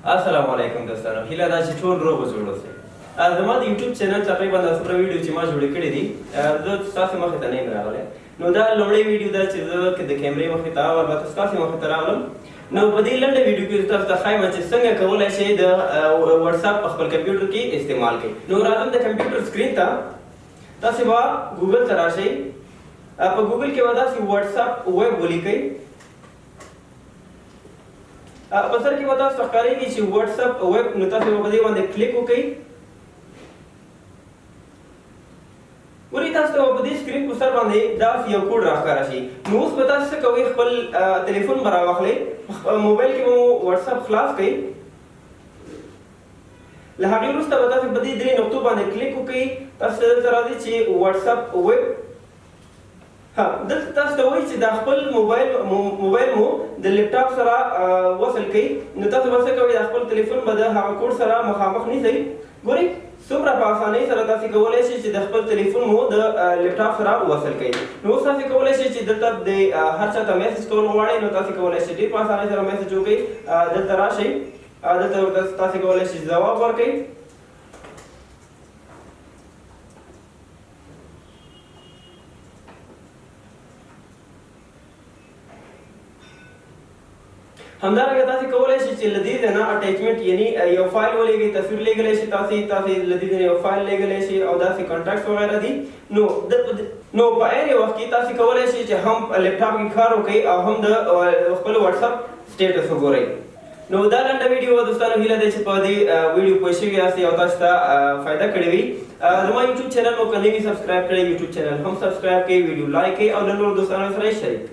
السلام علیکم دوستانو، هیله ده چې ټول روغ جوړ اوسئ. زما د یوټیوب چینل تقریبا 10 ویډیو چې ما جوړې کړي دي، زه ستاسو مخې ته نه یم راغلی. نو دا لومړی ویډیو ده چې زه د کیمرې مخې ته او البته ستاسو مخې ته راغلم. نو په دې لنډه ویډیو کې تاسو ته ښایم چې څنګه کولی شئ د واتساپ په خپل کمپیوټر کې استعمال کړئ. نو راځم د کمپیوټر سکرین ته. تاسو به ګوګل ته راشئ. په ګوګل کې به داسې واتساپ ویب ولیکئ. په سر کې به تاسو ته ښکارېږي چې واتساپ ویب، نو تاسو به په دې باندې کلیک وکړئ. ولې تاسو ته په دې سکرین په سر باندې داسې یو کوډ راښکاره شي. نو اوس به تاسو څه کوئ، خپل تلیفون به راواخلئ، موبایل کې به مو واتساپ خلاص کړئ. له هغې وروسته به تاسو په دې درې نقطو باندې کلیک وکړئ. تاسو ته دلته راځي چې واتساپ ویب. دلته تاسو ته وایي چې دا خپل موبایل مو د لیپټاپ سره وصل کړئ. نو تاسو به څه کوئ، د خپل تلیفون به د هغه کوډ سره مخامخ نیسئ. ګورئ څومره په اسانۍ سره تاسو کولی شئ چې د خپل تلیفون مو د لیپټاپ سره وصل کړئ. نو اوس تاسو کولی شئ چې دلته د هر چا ته میسج کول غواړئ، نو تاسو کولی شئ ډېر په اسانۍ سره میسج وکړئ. دلته راشئ، دلته تاسو کولی شئ ځواب ورکړئ. همدارنګه تاسو کولی شئ چې له دې ځای نه اټیچمنټ یعنی یو فایل ولېږئ، تصویر لېږلی شئ، تاسو له دې ځای یو فایل لېږلی شئ او داسې کانټاکټس وغیره دي. نو په عین وخت کې تاسو کولی شئ چې هم لیپټاپ کې کار وکړئ او هم د خپل واتساپ سټیټس وګورئ. نو دا لنډه ویډیو وه دوستانو. هیله ده چې په دې ویډیو پوه شوي یاستئ او تاسو ته فایده کړې وي. زما یوټیوب چینل مو که نه وي سبسکرایب کړئ، یوټیوب چینل هم سبسکرایب کړئ، ویډیو لایک کړئ او له نورو دوستانو سره یې شریک کړئ.